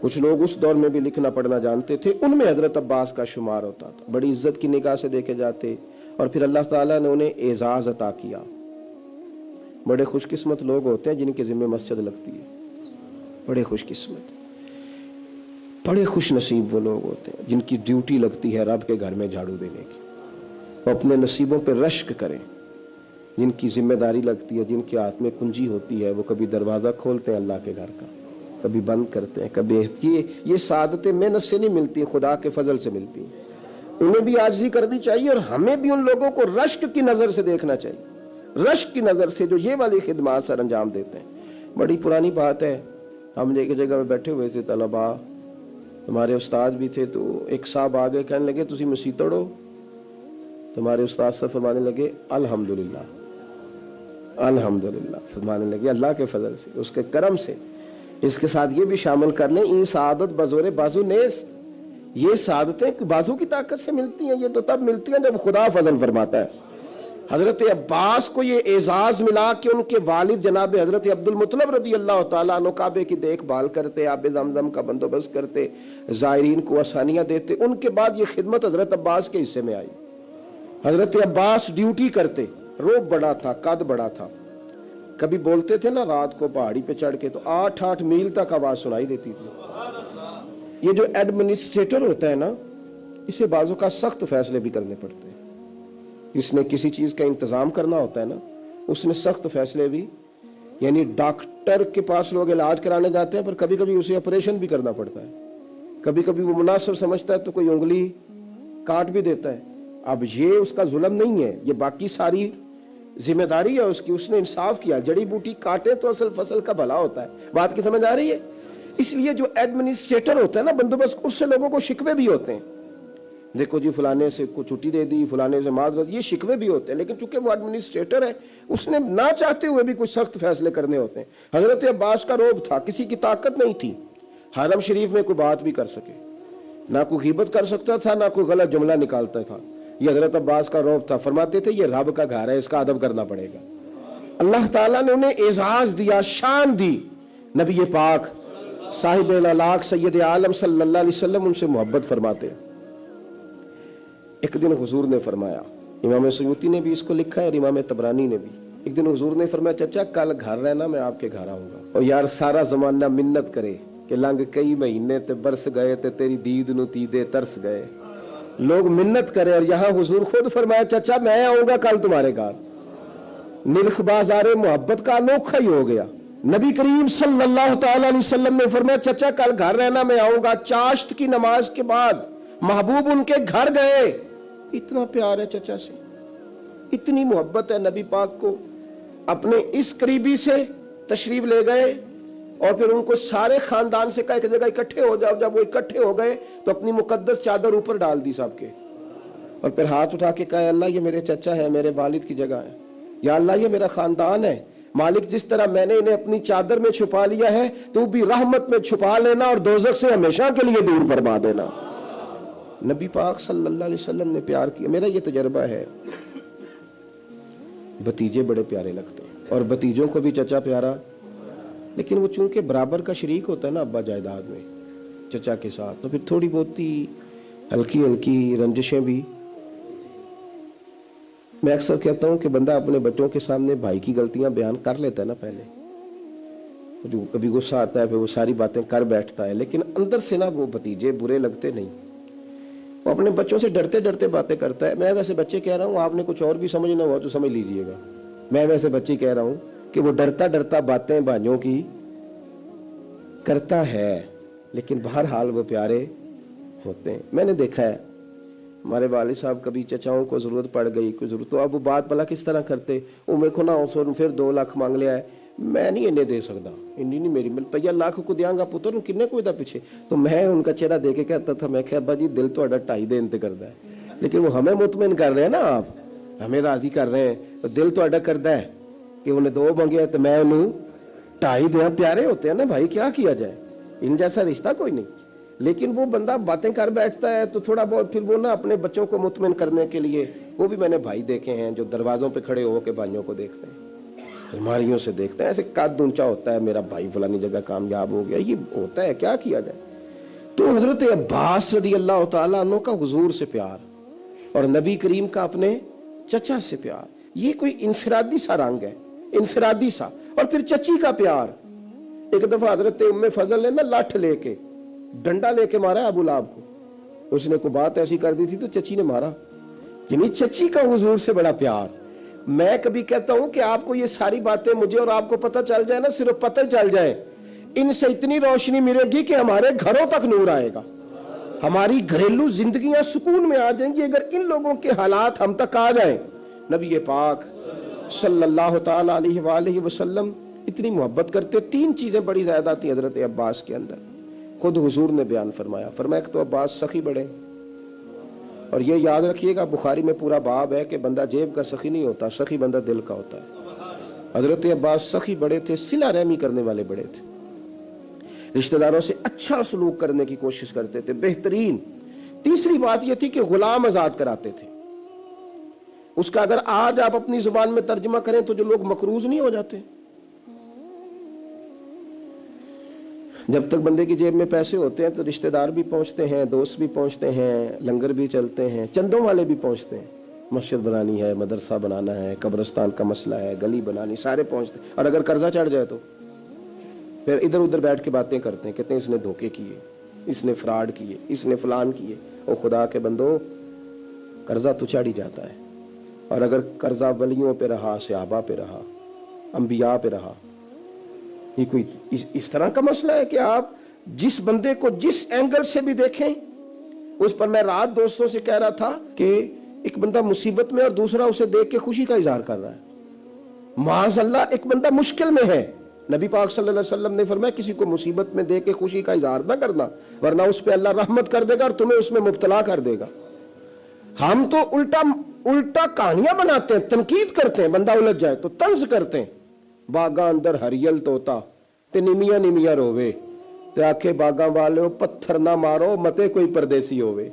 کچھ لوگ اس دور میں بھی لکھنا پڑھنا جانتے تھے، ان میں حضرت عباس کا شمار ہوتا تھا، بڑی عزت کی نگاہ سے دیکھے جاتے، اور پھر اللہ تعالیٰ نے انہیں اعزاز عطا کیا۔ بڑے خوش قسمت لوگ ہوتے ہیں جن کے ذمہ مسجد لگتی ہے، بڑے خوش قسمت، بڑے خوش نصیب وہ لوگ ہوتے ہیں جن کی ڈیوٹی لگتی ہے رب کے گھر میں جھاڑو دینے کی، وہ اپنے نصیبوں پہ رشک کریں، جن کی ذمہ داری لگتی ہے، جن کے ہاتھ میں کنجی ہوتی ہے، وہ کبھی دروازہ کھولتے ہیں اللہ کے گھر کا، کبھی بند کرتے ہیں، کبھی یہ سعادتیں محنت سے نہیں ملتی، خدا کے فضل سے ملتی ہیں۔ انہیں بھی عاجزی کرنی چاہیے، اور ہمیں بھی ان لوگوں کو رشک کی نظر سے دیکھنا چاہیے، رشک کی نظر سے جو یہ والی خدمات سر انجام دیتے ہیں۔ بڑی پرانی بات ہے، ہم ایک جگہ پہ بیٹھے ہوئے تھے، طلباء، ہمارے استاد بھی تھے، تو ایک صاحب آگے کہنے لگے تسی مسیح توڑو، تو ہمارے استاد سے فرمانے لگے الحمدللہ، الحمدللہ، فرمانے لگے اللہ کے فضل سے، اس کے کرم سے۔ اس کے ساتھ یہ بھی شامل کر لیں، این سعادت بزور بازو نیست، یہ سعادتیں بازو کی طاقت سے ملتی ہیں، یہ تو تب ملتی ہیں جب خدا فضل فرماتا ہے۔ حضرت عباس کو یہ اعزاز ملا کہ ان کے والد جناب حضرت عبد المطلب رضی اللہ تعالیٰ عنہ کعبے کی دیکھ بھال کرتے، آب زمزم کا بندوبست کرتے، زائرین کو آسانیاں دیتے۔ ان کے بعد یہ خدمت حضرت عباس کے حصے میں آئی۔ حضرت عباس ڈیوٹی کرتے، روب بڑا تھا، قد بڑا تھا، کبھی بولتے تھے نا رات کو پہاڑی پہ چڑھ کے تو 8 میل تک آواز سنائی دیتی تھی۔ یہ جو ایڈمنسٹریٹر ہوتا ہے نا، اسے بعضوں کا سخت فیصلے بھی کرنے پڑتے ہیں۔ اس نے کسی چیز کا انتظام کرنا ہوتا ہے نا، اس نے سخت فیصلے بھی، یعنی ڈاکٹر کے پاس لوگ علاج کرانے جاتے ہیں، پر کبھی کبھی اسے آپریشن بھی کرنا پڑتا ہے، کبھی کبھی وہ مناسب سمجھتا ہے تو کوئی انگلی کاٹ بھی دیتا ہے۔ اب یہ اس کا ظلم نہیں ہے، یہ باقی ساری ذمہ داری ہے اس کی، اس نے انصاف کیا، جڑی بوٹی کاٹے تو اصل فصل کا بھلا ہوتا ہے۔ بات کی سمجھ آ رہی ہے؟ اس لیے جو ایڈمنسٹریٹر ہوتا ہے نا بندوبست، اس سے لوگوں کو شکوے بھی ہوتے ہیں، دیکھو جی فلانے سے کو چھٹی دے دی، فلانے سے معذرت، یہ شکوے بھی ہوتے ہیں، لیکن چونکہ وہ ایڈمنسٹریٹر ہے، اس نے نہ چاہتے ہوئے بھی کچھ سخت فیصلے کرنے ہوتے ہیں۔ حضرت عباس کا روب تھا، کسی کی طاقت نہیں تھی حرم شریف میں کوئی بات بھی کر سکے، نہ کوئی غیبت کر سکتا تھا، نہ کوئی غلط جملہ نکالتا تھا۔ یہ حضرت عباس کا روب تھا، فرماتے تھے یہ رب کا گھر ہے، اس کا ادب کرنا پڑے گا۔ اللہ تعالیٰ نے انہیں اعزاز دیا، شان دی۔ نبی پاک صاحب الالاق سید عالم صلی اللہ علیہ وسلم ان سے محبت فرماتے۔ ایک دن حضور نے فرمایا، امام سیوطی نے بھی اس کو لکھا ہے اور امام طبرانی نے بھی، ایک دن حضور نے فرمایا چچا کل گھر رہنا، میں آپ کے گھر آؤں گا۔ اور یار سارا زمانہ منت کرے کہ لنگ کئی مہینے تے برس گئے تے تیری دید نو تیدے ترس گئے، لوگ منت کرے، اور یہاں حضور خود فرمایا چچا میں آؤں گا کل تمہارے گھر۔ نرخ بازار محبت کا انوکھا ہی ہو گیا۔ نبی کریم صلی اللہ تعالی علیہ وسلم نے فرمایا چچا کل گھر رہنا، میں آؤں گا۔ چاشت کی نماز کے بعد محبوب ان کے گھر گئے، اتنا پیار ہے چچا سے، اتنی محبت ہے نبی پاک کو، اپنے اس قریبی سے تشریف لے گئے، اور پھر ان کو سارے خاندان سے کہا ایک جگہ اکٹھے ہو جاؤ۔ جب وہ اکٹھے ہو گئے تو اپنی مقدس چادر اوپر ڈال دی سب کے، اور پھر ہاتھ اٹھا کے کہا اللہ یہ میرے چچا ہے، میرے والد کی جگہ ہے، یا اللہ یہ میرا خاندان ہے، مالک جس طرح میں نے انہیں اپنی چادر میں چھپا لیا ہے تو بھی رحمت میں چھپا لینا اور دوزخ سے ہمیشہ کے لیے دور فرما دینا۔ نبی پاک صلی اللہ علیہ وسلم نے پیار کیا۔ میرا یہ تجربہ ہے، بھتیجے بڑے پیارے لگتے ہیں اور بھتیجوں کو بھی چچا پیارا، لیکن وہ چونکہ برابر کا شریک ہوتا ہے نا ابا جائیداد میں چچا کے ساتھ، تو پھر تھوڑی بہت ہی ہلکی ہلکی رنجشیں بھی۔ میں اکثر کہتا ہوں کہ بندہ اپنے بچوں کے سامنے بھائی کی غلطیاں بیان کر لیتا ہے نا پہلے، جو کبھی غصہ آتا ہے پھر وہ ساری باتیں کر بیٹھتا ہے، لیکن اندر سے نا وہ بھتیجے برے لگتے نہیں، وہ اپنے بچوں سے ڈرتے ڈرتے باتیں کرتا ہے۔ میں ویسے بچے کہہ رہا ہوں، آپ نے کچھ اور بھی سمجھنا ہوا تو سمجھ لیجئے گا، میں ویسے بچے کہہ رہا ہوں کہ وہ ڈرتا ڈرتا باتیں بھائیوں کی کرتا ہے، لیکن بہرحال وہ پیارے ہوتے ہیں۔ میں نے دیکھا ہے ہمارے والد صاحب کبھی چچاؤں کو ضرورت پڑ گئی، کوئی ضرورت، تو اب وہ بات بلا کس طرح کرتے، وہ میرے کو نہ پھر 2 لاکھ مانگ لیا ہے، میں نہیں انہیں دے سکتا، انہیں نہیں، میری روپیہ لاکھ کو دیاں گا پتر کنے کوئی دا پیچھے، تو میں ان کا چہرہ دے کے کہتا تھا، میں کہ ابا جی دل تو 2.5 دے انتے کردا ہے، لیکن وہ ہمیں مطمئن کر رہے ہیں نا، آپ ہمیں راضی کر رہے ہیں، تو دل تو اڈا کردا ہے کہ انہیں 2 مانگے تو میں انہوں 2.5 دیا۔ پیارے ہوتے ہیں نا بھائی، کیا کیا جائے، ان جیسا رشتہ کوئی نہیں۔ لیکن وہ بندہ باتیں کر بیٹھتا ہے تو تھوڑا بہت پھر وہ نا اپنے بچوں کو مطمئن کرنے کے لیے، وہ بھی میں نے بھائی دیکھے ہیں جو دروازوں پہ کھڑے ہو کے بھائیوں کو دیکھتے ہیں، الماریوں سے دیکھتے ہیں، ایسے قد اونچا ہوتا ہے میرا بھائی فلانی جگہ کامیاب ہو گیا، یہ ہوتا ہے، کیا کیا جائے۔ تو حضرت عباس رضی اللہ تعالیٰ عنہ کا حضور سے پیار اور نبی کریم کا اپنے چچا سے پیار، یہ کوئی انفرادی سا رنگ ہے، انفرادی سا. اور پھر چچی کا پیار. ایک دفعہ حضرت ام فضل نے نا لاٹھ لے کے ڈنڈا لے کے مارا ابو لہب کو، اس نے کوئی بات ایسی کر دی تھی تو چچی نے مارا. یعنی چچی کا حضور سے بڑا پیار. میں کبھی کہتا ہوں کہ آپ کو یہ ساری باتیں مجھے اور آپ کو پتہ چل جائے نا، صرف پتہ چل جائے، ان سے اتنی روشنی ملے گی کہ ہمارے گھروں تک نور آئے گا، ہماری گھریلو زندگیاں سکون میں آ جائیں گی اگر ان لوگوں کے حالات ہم تک آ جائیں. نبی پاک صلی اللہ تعالی علیہ وآلہ وسلم اتنی محبت کرتے. تین چیزیں بڑی زیادہ تھی حضرت عباس کے اندر، خود حضور نے بیان فرمایا. فرمایا کہ تو عباس سخی بڑے، اور یہ یاد رکھیے گا بخاری میں پورا باب ہے کہ بندہ جیب کا سخی نہیں ہوتا، سخی بندہ دل کا ہوتا ہے. حضرت عباس سخی بڑے تھے، صلہ رحمی کرنے والے بڑے تھے، رشتہ داروں سے اچھا سلوک کرنے کی کوشش کرتے تھے، بہترین. تیسری بات یہ تھی کہ غلام آزاد کراتے تھے. اس کا اگر آج آپ اپنی زبان میں ترجمہ کریں تو جو لوگ مقروض نہیں ہو جاتے. جب تک بندے کی جیب میں پیسے ہوتے ہیں تو رشتہ دار بھی پہنچتے ہیں، دوست بھی پہنچتے ہیں، لنگر بھی چلتے ہیں، چندوں والے بھی پہنچتے ہیں. مسجد بنانی ہے، مدرسہ بنانا ہے، قبرستان کا مسئلہ ہے، گلی بنانی، سارے پہنچتے ہیں. اور اگر قرضہ چڑھ جائے تو پھر ادھر ادھر بیٹھ کے باتیں کرتے ہیں، کہتے ہیں اس نے دھوکے کیے، اس نے فراڈ کیے، اس نے فلان کیے. او خدا کے بندو، قرضہ تو چڑھ ہی جاتا ہے. اور اگر قرضہ ولیوں پہ رہا، صحابہ پہ رہا، انبیاء پہ رہا، یہ کوئی اس طرح کا مسئلہ ہے کہ آپ جس بندے کو جس اینگل سے بھی دیکھیں. اس پر میں رات دوستوں سے کہہ رہا تھا کہ ایک بندہ مصیبت میں اور دوسرا اسے دیکھ کے خوشی کا اظہار کر رہا ہے. معاذ اللہ، ایک بندہ مشکل میں ہے، نبی پاک صلی اللہ علیہ وسلم نے فرمایا کسی کو مصیبت میں دیکھ کے خوشی کا اظہار نہ کرنا، ورنہ اس پہ اللہ رحمت کر دے گا اور تمہیں اس میں مبتلا کر دے گا. ہم تو الٹا کہانیاں بناتے ہیں، تنقید کرتے ہیں، بندہ الجھ جائے تو طنز کرتے ہیں. باغاں اندر ہریل توتا تے نمیا نمیا روے، تے آکھے باغاں والے پتھر نہ مارو متے کوئی پردیسی ہوئے.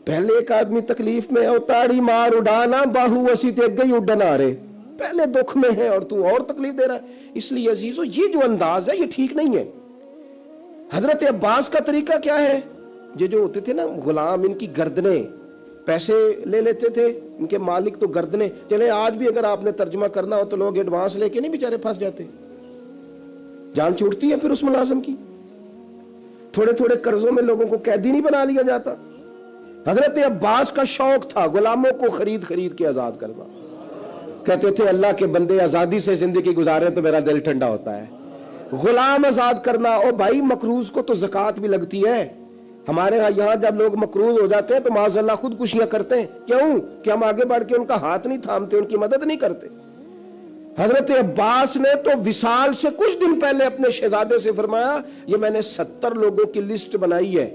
پہلے ایک آدمی تکلیف میں ہے، تاڑی مار اڑانا باہو اسی تے گئی اڈن آ رہے، پہلے دکھ میں ہے اور تو اور تکلیف دے رہا ہے. اس لیے عزیزو یہ جو انداز ہے یہ ٹھیک نہیں ہے. حضرت عباس کا طریقہ کیا ہے؟ یہ جو ہوتے تھے نا غلام، ان کی گردنیں، پیسے لے لیتے تھے ان کے مالک تو گردنیں. چلے آج بھی اگر آپ نے ترجمہ کرنا ہو تو لوگ ایڈوانس لے کے نہیں بیچارے پھنس جاتے، جان چھوٹتی ہے پھر اس ملازم کی. تھوڑے تھوڑے قرضوں میں لوگوں کو قیدی نہیں بنا لیا جاتا. حضرت عباس کا شوق تھا غلاموں کو خرید خرید کے آزاد کرنا. کہتے تھے اللہ کے بندے آزادی سے زندگی گزارے تو میرا دل ٹھنڈا ہوتا ہے. غلام آزاد کرنا. او بھائی، مقروض کو تو زکوٰۃ بھی لگتی ہے. ہمارے یہاں جب لوگ مقروض ہو جاتے ہیں تو معاذ اللہ خودکشیاں کرتے ہیں. کیوں؟ کہ ہم آگے بڑھ کے ان کا ہاتھ نہیں تھامتے، ان کی مدد نہیں کرتے. حضرت عباس نے تو وصال سے کچھ دن پہلے اپنے شہزادے سے فرمایا یہ میں نے 70 لوگوں کی لسٹ بنائی ہے،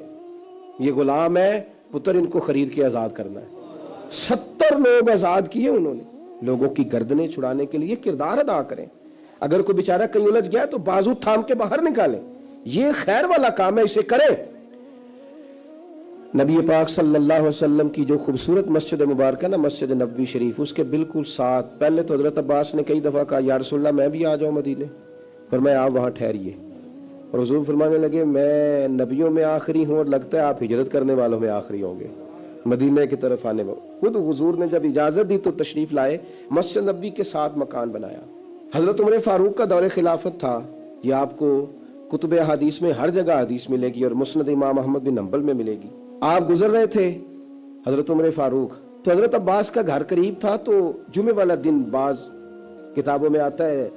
یہ غلام ہے پتر، ان کو خرید کے آزاد کرنا ہے. 70 لوگ آزاد کیے انہوں نے. لوگوں کی گردنیں چھڑانے کے لیے کردار ادا کریں. اگر کوئی بیچارہ کہیں الجھ گیا تو بازو تھام کے باہر نکالیں. یہ خیر والا کام ہے، اسے کریں. نبی پاک صلی اللہ علیہ وسلم کی جو خوبصورت مسجد مبارکہ نا، مسجد نبوی شریف، اس کے بالکل ساتھ پہلے تو حضرت عباس نے کئی دفعہ کہا یا رسول اللہ میں بھی آ جاؤں مدینے، فرمایا آپ وہاں ٹھہریے. اور حضور فرمانے لگے میں نبیوں میں آخری ہوں اور لگتا ہے آپ ہجرت کرنے والوں میں آخری ہوں گے مدینے کی طرف آنے والے. خود حضور نے جب اجازت دی تو تشریف لائے، مسجد نبوی کے ساتھ مکان بنایا. حضرت عمر فاروق کا دور خلافت تھا. یہ آپ کو کتب حدیث میں ہر جگہ حدیث ملے گی اور مسند امام احمد بن حنبل میں ملے گی. آپ گزر رہے تھے حضرت عمر فاروق، تو حضرت عباس کا گھر قریب تھا، تو جمعے والا دن بعض کتابوں میں آتا ہے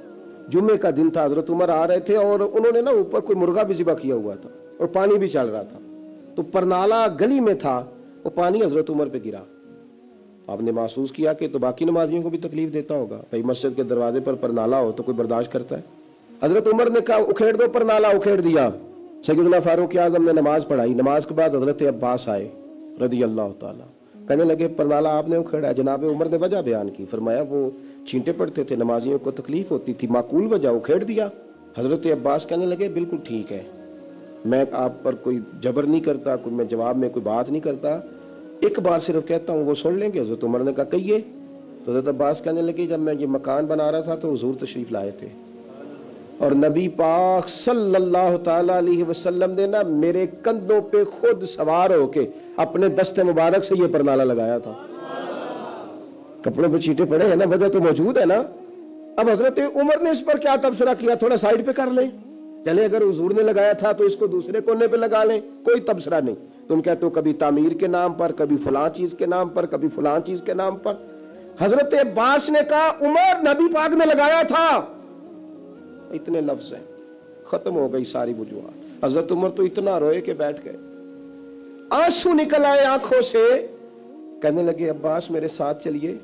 جمعے کا دن تھا، حضرت عمر آ رہے تھے اور انہوں نے نا اوپر کوئی مرغا بھی ذبح کیا ہوا تھا اور پانی بھی چل رہا تھا، تو پرنالا گلی میں تھا، وہ پانی حضرت عمر پہ گرا. آپ نے محسوس کیا کہ تو باقی نمازیوں کو بھی تکلیف دیتا ہوگا، بھائی مسجد کے دروازے پر پرنالا ہو تو کوئی برداشت کرتا ہے. حضرت عمر نے کہا اکھیڑ دو پرنالا، اکھیڑ دیا. سیدنا فاروق اعظم نے نماز پڑھائی. نماز کے بعد حضرت عباس آئے رضی اللہ تعالیٰ، کہنے لگے پرنالا آپ نے اکھیڑا. جناب عمر نے وجہ بیان کی، فرمایا وہ چھینٹے پڑتے تھے، نمازیوں کو تکلیف ہوتی تھی، معقول وجہ، اکھیڑ دیا. حضرت عباس کہنے لگے بالکل ٹھیک ہے، میں آپ پر کوئی جبر نہیں کرتا، کوئی میں جواب میں کوئی بات نہیں کرتا، ایک بار صرف کہتا ہوں وہ سن لیں گے. حضرت عمر نے کہا کہیے. تو حضرت عباس کہنے لگے جب میں یہ مکان بنا رہا تھا تو حضور تشریف لائے تھے، اور نبی پاک صلی اللہ تعالی علیہ وسلم نے نا میرے کندھوں پہ خود سوار ہو کے اپنے دست مبارک سے یہ پرنالہ لگایا تھا. کپڑوں پہ چیٹے پڑے ہیں نا, وجہ تو موجود ہے نا. اب حضرت عمر نے اس پر کیا تبصرہ کیا, تھوڑا سائڈ پہ کر لیں, چلے اگر حضور نے لگایا تھا تو اس کو دوسرے کونے پہ لگا لیں, کوئی تبصرہ نہیں. تم کہتے ہو کبھی تعمیر کے نام پر, کبھی فلاں چیز کے نام پر, کبھی فلاں چیز کے نام پر. حضرت عباس نے کہا عمر نبی پاک نے لگایا تھا. اتنے لفظ ہیں, ختم ہو گئی ساری وجوہات. حضرت عمر تو اتنا روئے کہ بیٹھ گئے, آنسو نکل آئے آنکھوں سے. کہنے لگے عباس میرے ساتھ چلیے,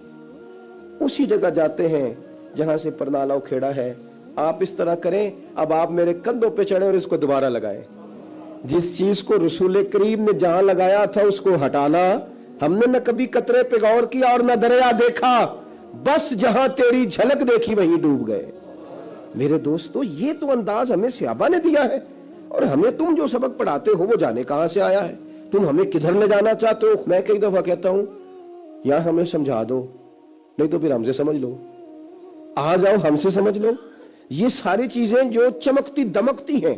اسی جگہ جاتے ہیں جہاں سے پرنالہ اکھیڑا ہے. آپ اس طرح کریں, اب آپ میرے کندھوں پہ چڑھے اور اس کو دوبارہ لگائیں. جس چیز کو رسول کریم نے جہاں لگایا تھا اس کو ہٹانا, ہم نے نہ کبھی قطرے پہ غور کیا اور نہ دریا دیکھا, بس جہاں تیری جھلک دیکھی وہیں ڈوب گئے. میرے دوستو یہ تو انداز ہمیں صحابہ نے دیا ہے, اور ہمیں تم جو سبق پڑھاتے ہو وہ جانے کہاں سے آیا ہے. تم ہمیں کدھر لے جانا چاہتے ہو؟ میں کئی دفعہ کہتا ہوں یا ہمیں سمجھا دو, نہیں تو پھر ہم سے سمجھ لو, آ جاؤ ہم سے سمجھ لو. یہ ساری چیزیں جو چمکتی دمکتی ہیں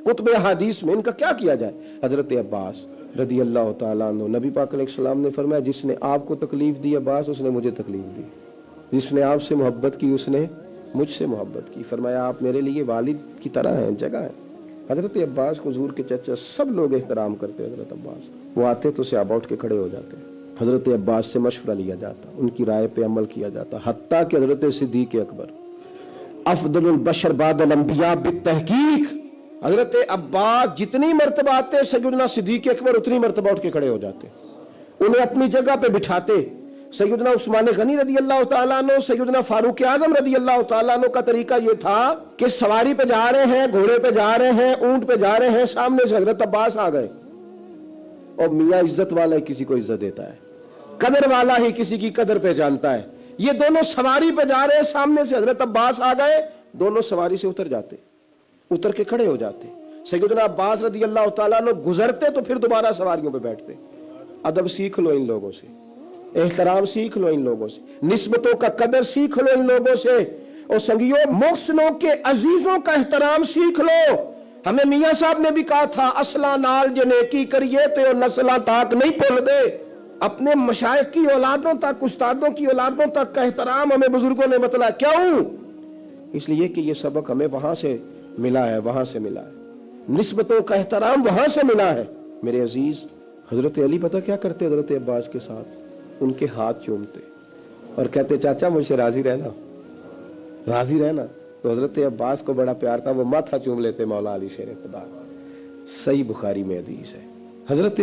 کتب احادیث میں, ان کا کیا کیا جائے. حضرت عباس رضی اللہ تعالیٰ عنہ, نبی پاک علیہ السلام نے فرمایا جس نے آپ کو تکلیف دی عباس اس نے مجھے تکلیف دی, جس نے آپ سے محبت کی اس نے مجھ سے محبت کی. فرمایا آپ میرے لیے والد کی طرح ہیں, جگہ ہے. حضرت عباس کو حضور کے چچا سب لوگ احترام کرتے. حضرت عباس وہ آتے تو صحابہ اٹھ کے کھڑے ہو جاتے. حضرت عباس سے مشورہ لیا جاتا, ان کی رائے پہ عمل کیا جاتا, حتیٰ کہ حضرت صدیق اکبر افضل البشر بعد الانبیاء بالتحقیق, حضرت عباس جتنی مرتبہ آتے سیدنا صدیق اکبر اتنی مرتبہ اٹھ کے کھڑے ہو جاتے, انہیں اپنی جگہ پہ بٹھاتے. سیدنا عثمان غنی رضی اللہ تعالیٰ عنہ, سیدنا فاروق اعظم رضی اللہ تعالیٰ عنہ کا طریقہ یہ تھا کہ سواری پہ جا رہے ہیں, گھوڑے پہ جا رہے ہیں, اونٹ پہ جا رہے ہیں, سامنے سے حضرت عباس آ گئے, اور میاں عزت والا ہی کسی کو عزت دیتا ہے, قدر والا ہی کسی کی قدر پہ جانتا ہے. یہ دونوں سواری پہ جا رہے ہیں, سامنے سے حضرت عباس آ گئے, دونوں سواری سے اتر جاتے, اتر کے کھڑے ہو جاتے. سیدنا عباس رضی اللہ تعالیٰ عنہ گزرتے تو پھر دوبارہ سواریوں پہ بیٹھتے. ادب سیکھ لو ان لوگوں سے, احترام سیکھ لو ان لوگوں سے, نسبتوں کا قدر سیکھ لو ان لوگوں سے. اور سنگیو محسنوں کے عزیزوں کا احترام سیکھ لو. ہمیں میاں صاحب نے بھی کہا تھا اصلا نال جو نیکی کریے تو نسلاں تاک نہیں بھول دے. اپنے مشائخ کی اولادوں تک, استادوں کی اولادوں تک کا احترام ہمیں بزرگوں نے بتلایا. کیوں؟ اس لیے کہ یہ سبق ہمیں وہاں سے ملا ہے, وہاں سے ملا ہے, نسبتوں کا احترام وہاں سے ملا ہے. میرے عزیز حضرت علی پتہ کیا کرتے حضرت عباس کے ساتھ, ان کے ہاتھ چومتے اور کہتے چاچا مجھ سے راضی رہنا, راضی رہنا. تو حضرت عباس کو بڑا پیار تھا, وہ ماتھا چوم لیتے مولا علی شیر خدا. صحیح بخاری میں حدیث ہے. حضرت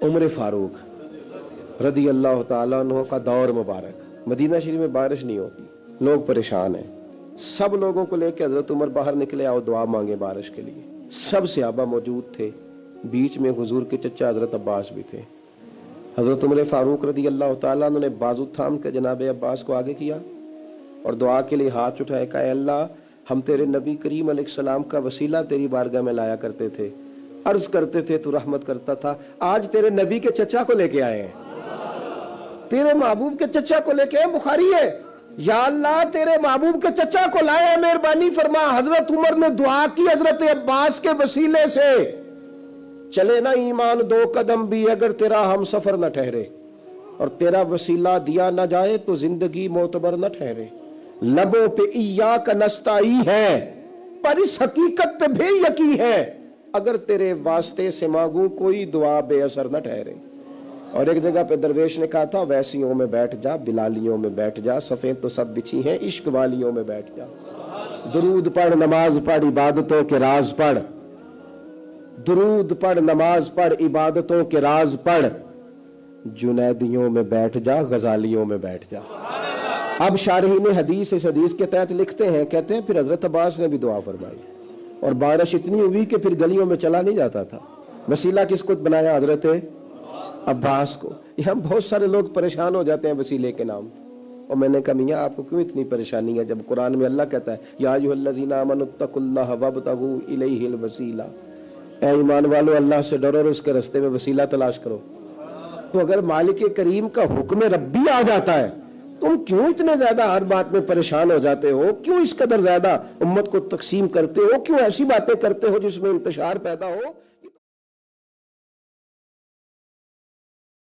عمر فاروق رضی اللہ تعالیٰ عنہ کا دور مبارک, مدینہ شریف میں بارش نہیں ہوتی, لوگ پریشان ہیں. سب لوگوں کو لے کے حضرت عمر باہر نکلے, آؤ دعا مانگے بارش کے لیے. سب صحابہ موجود تھے, بیچ میں حضور کے چچا حضرت عباس بھی تھے. حضرت عمر فاروق رضی اللہ تعالیٰ عنہ نے بازو تھام کے جناب عباس کو آگے کیا اور دعا کے لیے ہاتھ اٹھائے. کہا اے اللہ, ہم تیرے نبی کریم علیہ السلام کا وسیلہ تیری بارگاہ میں لایا کرتے تھے, عرض کرتے تھے تو رحمت کرتا تھا. آج تیرے نبی کے چچا کو لے کے آئے ہیں, تیرے محبوب کے چچا کو لے کے آئے. بخاری ہے, یا اللہ تیرے محبوب کے چچا کو لائے, مہربانی فرما. حضرت عمر نے دعا کی حضرت عباس کے وسیلے سے, چلے نا ایمان 2 قدم بھی اگر تیرا ہم سفر نہ ٹھہرے, اور تیرا وسیلہ دیا نہ جائے تو زندگی معتبر نہ ٹھہرے. لبوں پہ ایاک نستعی ہے, پر اس حقیقت پہ بھی یقین ہے, اگر تیرے واسطے سے مانگوں کوئی دعا بے اثر نہ ٹھہرے. اور ایک جگہ پہ درویش نے کہا تھا ویسیوں میں بیٹھ جا, بلالیوں میں بیٹھ جا, صفیں تو سب بچھی ہیں, عشق والیوں میں بیٹھ جا. درود پڑھ, نماز پڑھ, عبادتوں کے راز پڑھ. درود پڑھ, نماز پڑھ, عبادتوں کے راز پڑھ. جنیدیوں میں بیٹھ جا, غزالیوں میں بیٹھ جا. اب شارحین حدیث اس حدیث کے تحت لکھتے ہیں, کہتے ہیں پھر حضرت عباس نے بھی دعا فرمائی اور بارش اتنی ہوئی کہ پھر گلیوں میں چلا نہیں جاتا تھا. وسیلہ کس کو بنایا؟ حضرت عباس کو. یہاں بہت سارے لوگ پریشان ہو جاتے ہیں وسیلے کے نام. اور میں نے کہا میاں آپ کو کیوں اتنی پریشانی ہے, جب قرآن میں اللہ کہتا ہے یا ایھا الذین آمنوا اتقوا اللہ وابتغوا الیہ الوسیلہ, اے ایمان والو اللہ سے ڈرو اور اس کے راستے میں وسیلہ تلاش کرو. تو اگر مالک کریم کا حکم ربی آ جاتا ہے تم کیوں اتنے زیادہ ہر بات میں پریشان ہو جاتے ہو؟ کیوں اس قدر زیادہ امت کو تقسیم کرتے ہو؟ کیوں ایسی باتیں کرتے ہو جس میں انتشار پیدا ہو؟